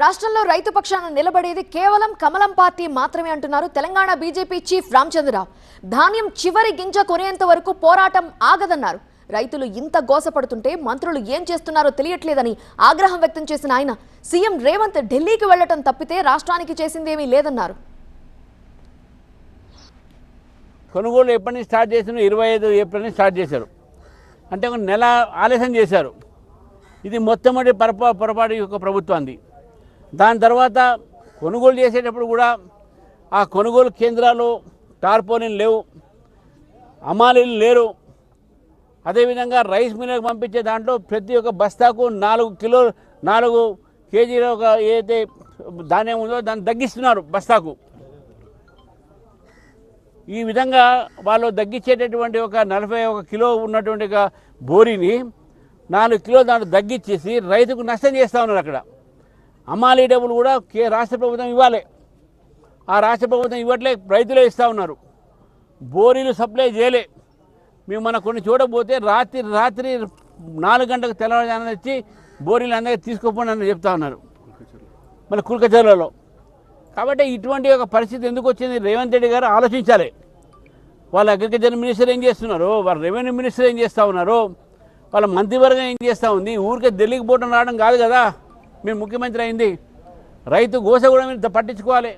రాష్ట్రంలో రైతు పక్షాన నిలబడేది కేవలం కమలం పార్టీ మాత్రమే అంటున్నారు తెలంగాణ బీజేపీ చీఫ్ రామచంద్రరావు. ధాన్యం చివరి గింజ కొనేంత వరకు పోరాటం ఆగదన్నారు. రైతులు ఇంత గోసపడుతుంటే మంత్రులు ఏం చేస్తున్నారో తెలియట్లేదని ఆగ్రహం వ్యక్తం చేసిన ఆయన సీఎం రేవంత్ ఢిల్లీకి వెళ్లటం తప్పితే రాష్ట్రానికి చేసిందేమీ లేదన్నారు. కొనుగోలు ఎప్పటి నుంచి స్టార్ట్ చేసిన 25 ఏప్రిల్ నుంచి స్టార్ట్ చేశారు. అంటే ఒక నెల ఆలస్యం చేశారు. ఇది మొట్టమొదటి పొరపాటు యొక్క ప్రభుత్వాన్ని. దాని తర్వాత కొనుగోలు చేసేటప్పుడు కూడా ఆ కొనుగోలు కేంద్రాలు టార్పోలిన్ లేవు, అమాలీలు లేరు. అదేవిధంగా రైస్ మిల్లులకు పంపించే దాంట్లో ప్రతి ఒక్క బస్తాకు 4 కేజీల ఒక ఏదైతే ధాన్యం ఉందో దాన్ని తగ్గిస్తున్నారు బస్తాకు. ఈ విధంగా వాళ్ళు తగ్గించేటటువంటి ఒక 41 కిలో ఉన్నటువంటి ఒక బోరీని 4 కిలో దాంట్లో తగ్గించేసి రైతుకు నష్టం చేస్తూ ఉన్నారు. అక్కడ అమాలీ డబ్బులు కూడా రాష్ట్ర ప్రభుత్వం ఇవ్వాలి. ఆ రాష్ట్ర ప్రభుత్వం ఇవ్వట్లే, రైతులే ఇస్తూ ఉన్నారు. బోరీలు సప్లై చేయలే. మేము మన కొన్ని చూడబోతే రాత్రి 4 గంటలకు తెల్లవారుజామున వచ్చి బోరీలు అందరికీ తీసుకోపోండి అని చెప్తా ఉన్నారు, మళ్ళీ కుల్కచర్లలో. కాబట్టి ఇటువంటి ఒక పరిస్థితి ఎందుకు వచ్చింది? రేవంత్ రెడ్డి గారు ఆలోచించాలి. వాళ్ళ అగ్రికల్చర్ మినిస్టర్ ఏం చేస్తున్నారు, వాళ్ళ రెవెన్యూ మినిస్టర్ ఏం చేస్తూ ఉన్నారు, వాళ్ళ మంత్రివర్గం ఏం చేస్తూ ఉంది. ఊరికే ఢిల్లీకి పోవడం రావడం కాదు కదా మేము ముఖ్యమంత్రి అయింది. రైతు గోస కూడా మీరు పట్టించుకోవాలి.